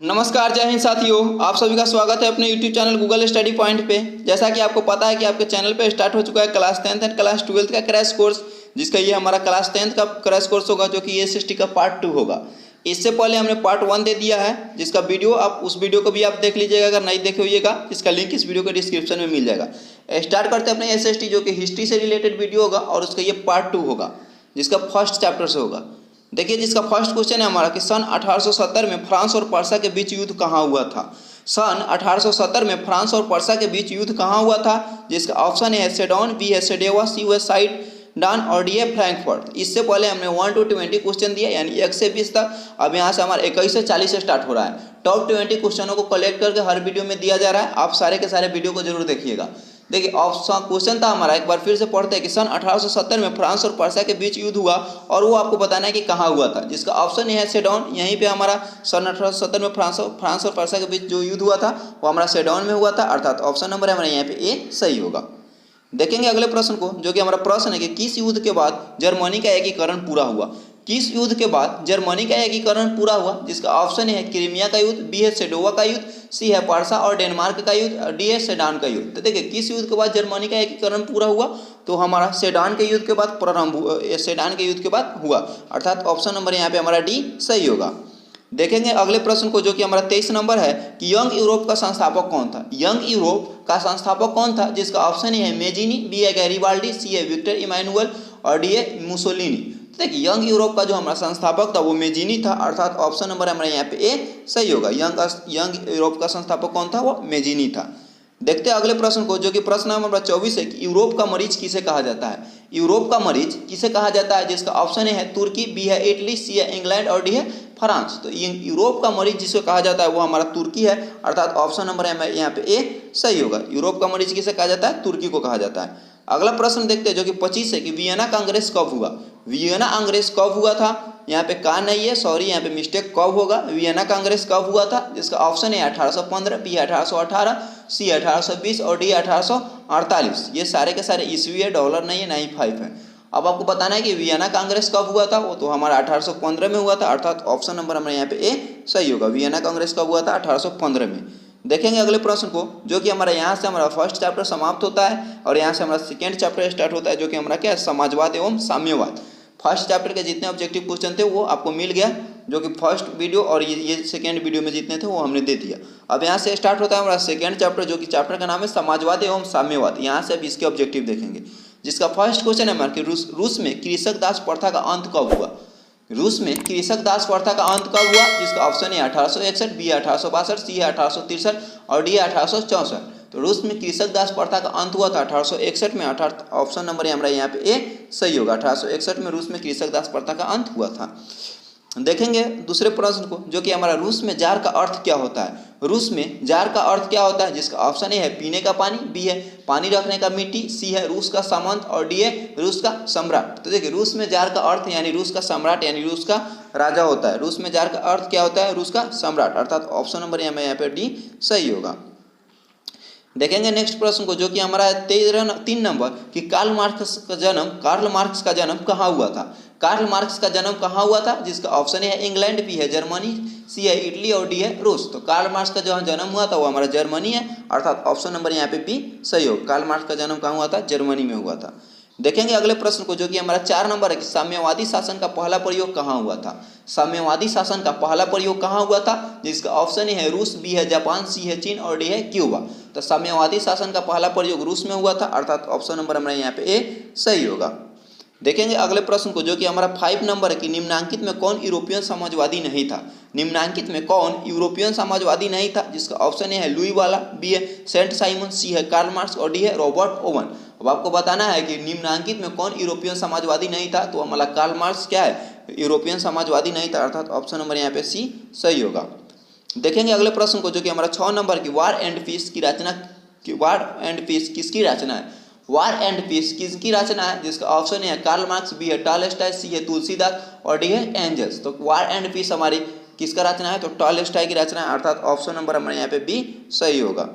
नमस्कार, जय हिंद साथियों। आप सभी का स्वागत है अपने YouTube channel Google study point पे। जैसा कि आपको पता है कि आपके चैनल पे स्टार्ट हो चुका है class 10th and class 12th का क्रैश कोर्स, जिसका ये हमारा क्लास 10th का क्रैश कोर्स होगा, जो कि SST का पार्ट 2 होगा। इससे पहले हमने पार्ट 1 दे दिया है, जिसका वीडियो आप उस वीडियो को भी आप देख लीजिएगा अगर नहीं देखे होइएगा। इसका लिंक इस वीडियो के डिस्क्रिप्शन में मिल जाएगा। स्टार्ट करते हैं अपने SST, जो कि हिस्ट्री से रिलेटेड वीडियो होगा और उसका ये पार्ट 2 होगा, जिसका फर्स्ट चैप्टर से होगा। देखिए, जिसका फर्स्ट क्वेश्चन है हमारा कि सन 1870 में फ्रांस और पर्सा के बीच युद्ध कहाँ हुआ था। सन 1870 में फ्रांस और पर्सा के बीच युद्ध कहाँ हुआ था, जिसका ऑप्शन है सेडोन, बी है सेडेवा, सी है साइड डान और डी है फ्रैंकफर्ट। इससे पहले हमने 1 to 20 क्वेश्चन दिया, यानी 1 से 20 तक। अब यहाँ से हमारा 21 से 40 से स्टार्ट हो रहा है। टॉप 20 क्वेश्चनों को कलेक्ट करके हर वीडियो में दिया जा रहा है। आप सारे के सारे वीडियो को जरूर देखिएगा। देखिए, ऑप्शन क्वेश्चन था हमारा, एक बार फिर से पढ़ते हैं कि सन 1870 में फ्रांस और पर्सा के बीच युद्ध हुआ और वो आपको बताना है कि कहाँ हुआ था, जिसका ऑप्शन है सेडोन। यहीं पे हमारा सन 1870 में फ्रांस और पर्सा के बीच जो युद्ध हुआ था वो हमारा सेडोन में हुआ था, अर्थात ऑप्शन नंबर है हमारा यहाँ पे ए सही होगा। देखेंगे अगले प्रश्न को, जो कि हमारा प्रश्न है कि किस युद्ध के बाद जर्मनी का एकीकरण पूरा हुआ। किस युद्ध के बाद जर्मनी का एकीकरण पूरा हुआ, जिसका ऑप्शन है क्रीमिया का युद्ध, बी है सेडोवा का युद्ध, सी है पर्सा और डेनमार्क का युद्ध, डी है सेडान का युद्ध। तो देखिए, किस युद्ध के बाद जर्मनी का एकीकरण पूरा हुआ, तो हमारा सेडान के युद्ध के बाद प्रारंभ सेडान के युद्ध के बाद हुआ, अर्थात ऑप्शन नंबर यहाँ पे हमारा डी सही होगा। देखेंगे अगले प्रश्न को, जो कि हमारा 23 नंबर है कि यंग यूरोप का संस्थापक कौन था। यंग यूरोप का संस्थापक कौन था, जिसका ऑप्शन है मेजिनी, बी है गैरिबाल्डी, सी है विक्टर इमानुएल और डी है मुसोलिनी। देखिए, यंग यूरोप का जो हमारा संस्थापक था वो मेजिनी था, अर्थात ऑप्शन नंबर हमारे यहाँ पे ए सही होगा। यंग यूरोप का संस्थापक कौन था, वो मेजिनी था। देखते हैं अगले प्रश्न को, जो कि प्रश्न नंबर 24 है कि यूरोप का मरीज किसे कहा जाता है। यूरोप का मरीज किसे कहा जाता है, जिसका ऑप्शन है तुर्की, बी है इटली, सी है इंग्लैंड और डी है फ्रांस। तो यूरोप का मरीज जिसको कहा जाता है वो हमारा तुर्की है, अर्थात ऑप्शन नंबर है यहाँ पे ए सही होगा। यूरोप का मरीज किसे कहा जाता है, तुर्की को कहा जाता है। अगला प्रश्न देखते हैं, जो कि 25 है कि वियना कांग्रेस कब हुआ। वियना कांग्रेस कब हुआ था, यहाँ पे का नहीं है, सॉरी यहाँ पे मिस्टेक, कब होगा। वियना कांग्रेस कब हुआ था, जिसका ऑप्शन है 1815, बी 1818, सी 1820 और डी 1848। ये सारे के सारे ईस्वी है, डॉलर नहीं है, ना ही 5 है। अब आपको बताना है कि वियना कांग्रेस कब हुआ था, वो तो हमारा 1815 में हुआ था, अर्थात ऑप्शन नंबर हमारे यहाँ पे ए सही होगा। वियना कांग्रेस कब हुआ था, 1815 में। देखेंगे अगले प्रश्न को, जो कि हमारा यहाँ से हमारा फर्स्ट चैप्टर समाप्त होता है और यहाँ से हमारा सेकेंड चैप्टर स्टार्ट होता है, जो कि हमारा क्या है, समाजवाद एवं साम्यवाद। फर्स्ट चैप्टर के जितने ऑब्जेक्टिव क्वेश्चन थे वो आपको मिल गया, जो कि फर्स्ट वीडियो और ये सेकेंड वीडियो में जितने थे वो हमने दे दिया। अब यहाँ से स्टार्ट होता है हमारा सेकेंड चैप्टर, जो कि चैप्टर का नाम है समाजवाद एवं साम्यवाद। यहाँ से अब इसके ऑब्जेक्टिव देखेंगे, जिसका फर्स्ट क्वेश्चन है हमारा कि रूस में कृषक दास प्रथा का अंत कब हुआ। रूस में कृषक दास प्रथा का अंत कब हुआ, जिसका ऑप्शन है 1861, बी 1862, सी है 1863 और डी 1864। तो रूस में कृषक दास प्रथा का अंत हुआ था 1861 में, अर्थात ऑप्शन नंबर हमारा यहाँ पे ए सही होगा। 1861 में रूस में कृषक दास प्रथा का अंत हुआ था। देखेंगे दूसरे प्रश्न को, जो कि हमारा रूस में जार का अर्थ क्या होता है। रूस में जार का अर्थ क्या होता है, जिसका ऑप्शन ए है पीने का पानी, बी है पानी रखने का मिट्टी, सी है रूस का सामंत और डी है रूस का सम्राट। तो देखिए, रूस में जार का अर्थ यानी रूस का सम्राट यानी रूस का राजा होता है। रूस में जार का अर्थ क्या होता है, रूस का सम्राट, अर्थात ऑप्शन नंबर यहाँ पे डी सही होगा। देखेंगे नेक्स्ट प्रश्न को, जो कि हमारा 3 नंबर कि कार्ल मार्क्स का जन्म कहाँ हुआ था। कार्ल मार्क्स का जन्म कहाँ हुआ था, जिसका ऑप्शन है इंग्लैंड, बी है जर्मनी, सी है इटली और डी है रूस। तो कार्ल मार्क्स का जो जन्म हुआ था वो हमारा जर्मनी है, अर्थात ऑप्शन नंबर यहाँ पे बी सही हो। कार्ल मार्क्स का जन्म कहाँ हुआ था, जर्मनी में हुआ था। देखेंगे अगले प्रश्न को, जो कि हमारा 4 नंबर है कि साम्यवादी शासन का पहला प्रयोग कहाँ हुआ था। साम्यवादी शासन का पहला प्रयोग कहाँ हुआ था, जिसका ऑप्शन है रूस, बी है जापान, सी है चीन और डी है क्यूबा। तो साम्यवादी शासन का पहला प्रयोग रूस में हुआ था, अर्थात ऑप्शन नंबर हमारे यहाँ पे ए सही होगा। देखेंगे अगले प्रश्न को, जो कि हमारा 5 नंबर है कि निम्नांकित में कौन यूरोपियन समाजवादी नहीं था। निम्नांकित में कौन यूरोपियन समाजवादी नहीं था, जिसका ऑप्शन है लुई वाला, बी है सेंट साइमन, सी है कार्ल मार्क्स और डी है रॉबर्ट ओवन। अब आपको बताना है कि निम्नांकित में कौन यूरोपियन समाजवादी नहीं था, तो हमारा कार्ल मार्क्स क्या है, यूरोपियन समाजवादी नहीं था, अर्थात ऑप्शन नंबर यहाँ पे सी सही होगा। देखेंगे अगले प्रश्न को, जो कि हमारा 6 नंबर की वार एंड पीस किसकी रचना है। वार एंड पीस किसकी रचना है, जिसका ऑप्शन है कार्ल मार्क्स, बी है टॉलस्टॉय, सी है तुलसीदास और डी है एंजल्स। तो वार एंड पीस हमारी किसका रचना है, तो टॉलस्टॉय की रचना है, अर्थात ऑप्शन नंबर हमारे यहाँ पे बी सही होगा।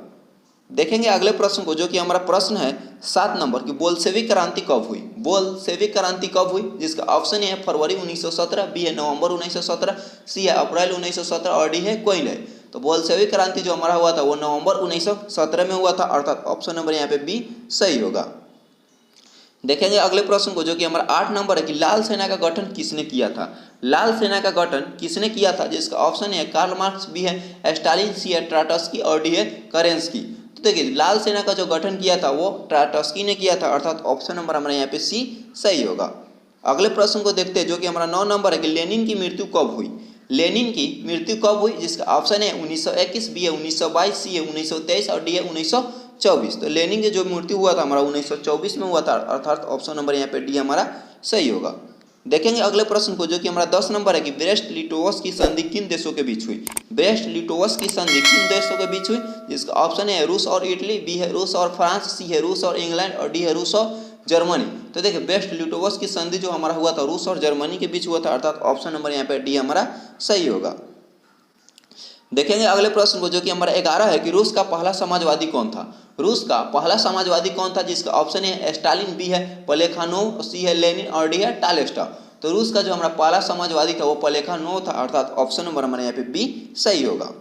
देखेंगे अगले प्रश्न को, जो कि हमारा प्रश्न है 7 नंबर की, बोल्शेविक क्रांति कब हुई? बोल्शेविक क्रांति कब हुई? जिसका ऑप्शन है फरवरी 1917, बी है नवंबर 1917, सी है अप्रैल 1917 और डी है कोई नहीं। तो बोल्शेविक क्रांति जो हमारा हुआ था वो नवंबर 1917 में हुआ था, अर्थात ऑप्शन नंबर यहाँ पे बी सही होगा। देखेंगे अगले प्रश्न को, जो कि हमारा 8 नंबर है कि लाल सेना का गठन किसने किया था? लाल सेना का गठन किसने किया था? जिसका ऑप्शन है कार्ल मार्क्स, बी है स्टालिन, सी है ट्राटस्की और डी है करेंस्की। तो देखिए लाल सेना का जो गठन किया था वो ट्राटस्की ने किया था, अर्थात ऑप्शन नंबर हमारा यहाँ पे सी सही होगा। अगले प्रश्न को देखते हैं, जो कि हमारा 9 नंबर है कि लेनिन की मृत्यु कब हुई? लेनिन की मृत्यु कब हुई? जिसका ऑप्शन है 1921, बी है 1922, सी है 1923 और डी है 1924। तो लेनिन की जो मृत्यु हुआ था हमारा 1924 में हुआ था, अर्थात ऑप्शन नंबर यहाँ पे डी हमारा सही होगा। देखेंगे अगले प्रश्न को, जो कि हमारा 10 नंबर है कि ब्रेस्ट लिटोवस की संधि किन देशों के बीच हुई? ब्रेस्ट लिटोवस की संधि किन देशों के बीच हुई? जिसका ऑप्शन है रूस और इटली, बी है रूस और फ्रांस, सी है रूस और इंग्लैंड और डी है रूस और जर्मनी। तो देखिए ब्रेस्ट लिटोवस की संधि जो हमारा हुआ था रूस और जर्मनी के बीच हुआ था, अर्थात ऑप्शन नंबर यहाँ पे डी हमारा सही होगा। देखेंगे अगले प्रश्न को, जो कि हमारा 11 है कि रूस का पहला समाजवादी कौन था? रूस का पहला समाजवादी कौन था? जिसका ऑप्शन है स्टालिन, बी है प्लेखानोव, सी है लेनिन और डी है टालेस्टॉ। तो रूस का जो हमारा पहला समाजवादी था वो प्लेखानोव था, अर्थात ऑप्शन नंबर हमारे यहाँ पे बी सही होगा।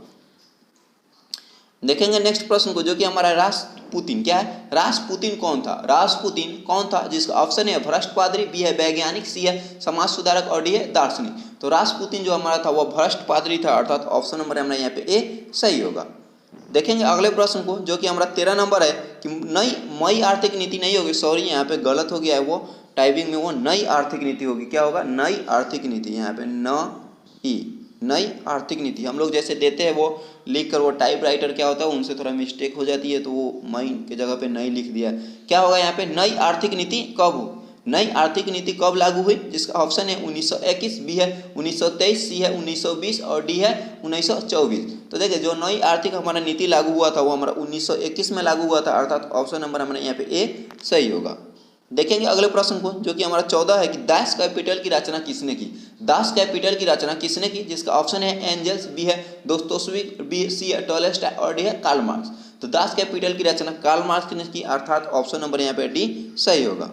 देखेंगे नेक्स्ट प्रश्न को, जो कि हमारा रासपुतिन क्या है? रासपुतिन कौन था? रासपुतिन कौन था? जिसका ऑप्शन है भ्रष्ट पादरी, बी है वैज्ञानिक, सी है समाज सुधारक और डी है दार्शनिक। तो रासपुतिन जो हमारा था वो भ्रष्ट पादरी था, अर्थात ऑप्शन नंबर हमारा यहाँ पे ए सही होगा। देखेंगे अगले प्रश्न को, जो कि हमारा 13 नंबर है कि नई आर्थिक नीति नहीं होगी, सॉरी यहाँ पे गलत हो गया है, वो टाइपिंग में वो नई आर्थिक नीति होगी। क्या होगा? नई आर्थिक नीति, यहाँ पे नई आर्थिक नीति हम लोग जैसे देते हैं वो लिख कर, वो टाइप राइटर क्या होता है उनसे थोड़ा मिस्टेक हो जाती है, तो वो मई के जगह पे नई लिख दिया। क्या होगा यहाँ पे? नई आर्थिक नीति कब हो? नई आर्थिक नीति कब लागू हुई? जिसका ऑप्शन है 1921, बी है 1923, सी है 1920 और डी है 1924। तो देखिए जो नई आर्थिक हमारा नीति लागू हुआ था वो हमारा 1921 में लागू हुआ था, अर्थात ऑप्शन नंबर हमारे यहाँ पे ए सही होगा। देखेंगे अगले प्रश्न को, जो कि हमारा 14 है कि दास कैपिटल की रचना किसने की? दास कैपिटल की रचना किसने की? जिसका ऑप्शन है एंजल्स, बी है दोस्तोस्विक, बी सी है टॉलेस्टॉय और डी है कार्ल मार्क्स। तो दास कैपिटल की रचना कार्ल मार्क्स ने की, अर्थात ऑप्शन नंबर यहाँ पे डी सही होगा।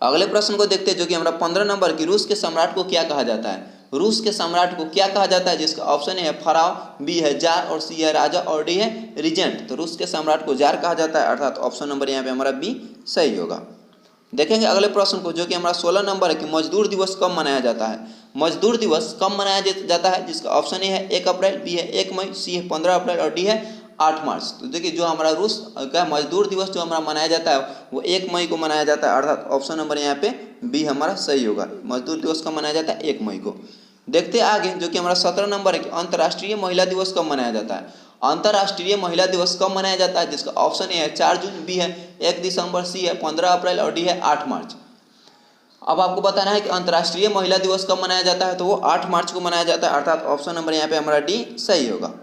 अगले प्रश्न को देखते हैं, जो कि हमारा 15 नंबर की, रूस के सम्राट को क्या कहा जाता है? रूस के सम्राट को क्या कहा जाता है? जिसका ऑप्शन है फराव, बी है जार और सी है राजा और डी है रीजेंट। तो रूस के सम्राट को जार कहा जाता है, अर्थात ऑप्शन नंबर यहाँ पे हमारा बी सही होगा। देखेंगे अगले प्रश्न को, जो कि हमारा 16 नंबर है कि मजदूर दिवस कब मनाया जाता है? मजदूर दिवस कब मनाया जाता है? जिसका ऑप्शन है 1 अप्रैल, बी है 1 मई, सी है 15 अप्रैल और डी है 8 मार्च। तो देखिए जो हमारा रूस का मजदूर दिवस जो हमारा मनाया जाता है वो 1 मई को मनाया जाता है, अर्थात ऑप्शन नंबर यहाँ पे बी हमारा सही होगा। मजदूर दिवस कब मनाया जाता है? 1 मई को। देखते हैं आगे, जो कि हमारा 17 नंबर है कि अंतर्राष्ट्रीय महिला दिवस कब मनाया जाता है? अंतर्राष्ट्रीय महिला दिवस कब मनाया जाता है? जिसका ऑप्शन है 4 जून, बी है 1 दिसंबर, सी है 15 अप्रैल और डी है 8 मार्च। अब आपको बताना है कि अंतर्राष्ट्रीय महिला दिवस कब मनाया जाता है, तो वो 8 मार्च को मनाया जाता है, अर्थात ऑप्शन नंबर यहाँ पे हमारा डी सही होगा।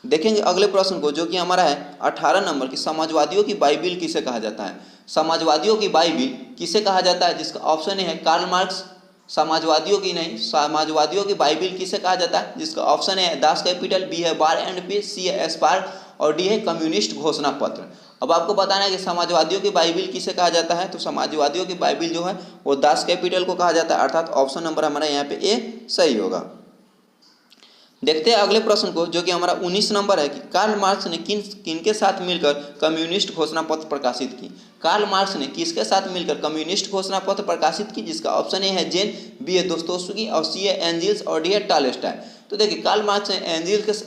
देखेंगे अगले प्रश्न को, जो कि हमारा है 18 नंबर की, समाजवादियों की बाइबिल किसे कहा जाता है? समाजवादियों की बाइबिल किसे कहा जाता है? जिसका ऑप्शन है कार्ल मार्क्स। समाजवादियों की नहीं, समाजवादियों की बाइबिल किसे कहा जाता है? जिसका ऑप्शन है दास कैपिटल, बी है वार एंड पीस, सी है एस्पार्क और डी है कम्युनिस्ट घोषणा पत्र। अब आपको बताना है कि समाजवादियों की बाइबिल किसे कहा जाता है, तो समाजवादियों की बाइबिल जो है वो दास कैपिटल को कहा जाता है, अर्थात ऑप्शन नंबर हमारा यहाँ पे ए सही होगा। देखते हैं अगले प्रश्न को, जो कि हमारा 19 नंबर है कि कार्ल मार्क्स ने किनके साथ मिलकर कम्युनिस्ट घोषणा पत्र प्रकाशित की? कार्ल मार्क्स ने किसके साथ मिलकर कम्युनिस्ट घोषणा पत्र प्रकाशित की? जिसका ऑप्शन है जेन, बी है दोस्तोस्की और सी है एंजिल्स और डी है टॉलेस्टॉय। तो देखिए कार्ल मार्क्स ने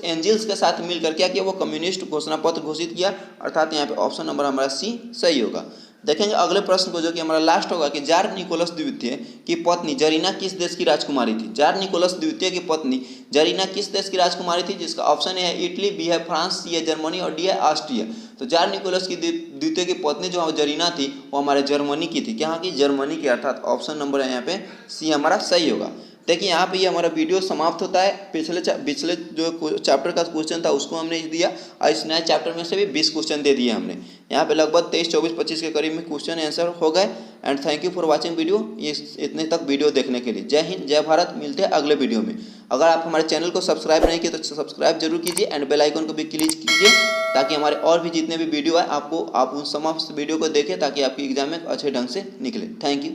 एंजिल्स के साथ मिलकर क्या किया? वो कम्युनिस्ट घोषणा पत्र घोषित किया, अर्थात यहाँ पे ऑप्शन नंबर हमारा सी सही होगा। देखेंगे अगले प्रश्न को, जो कि हमारा लास्ट होगा कि जार निकोलस द्वितीय की पत्नी जरीना किस देश की राजकुमारी थी? जार निकोलस द्वितीय की पत्नी जरीना किस देश की राजकुमारी थी? जिसका ऑप्शन है इटली, बी है फ्रांस, सी है जर्मनी और डी है ऑस्ट्रिया। तो जार निकोलस की द्वितीय की पत्नी जो जरीना थी वो हमारे जर्मनी की थी। क्या की? जर्मनी की, अर्थात ऑप्शन नंबर है यहाँ पे सी हमारा सही होगा। देखिए यहाँ पे ये हमारा वीडियो समाप्त होता है। पिछले जो चैप्टर का क्वेश्चन था उसको हमने दिया और इस नए चैप्टर में से भी 20 क्वेश्चन दे दिए हमने। यहाँ पे लगभग 23, 24, 25 के करीब में क्वेश्चन आंसर हो गए। And thank you for watching video. ये इतने तक वीडियो देखने के लिए। जय हिंद, जय भारत। मिलते हैं अगले वीडियो में। अगर आप हमारे चैनल को सब्सक्राइब नहीं किए तो सब्सक्राइब जरूर कीजिए एंड बेल आइकन को भी क्लिक कीजिए, ताकि हमारे और भी जितने भी वीडियो है आप उन समस्त वीडियो को देखें, ताकि आपकी एग्जाम में अच्छे ढंग से निकले। Thank you.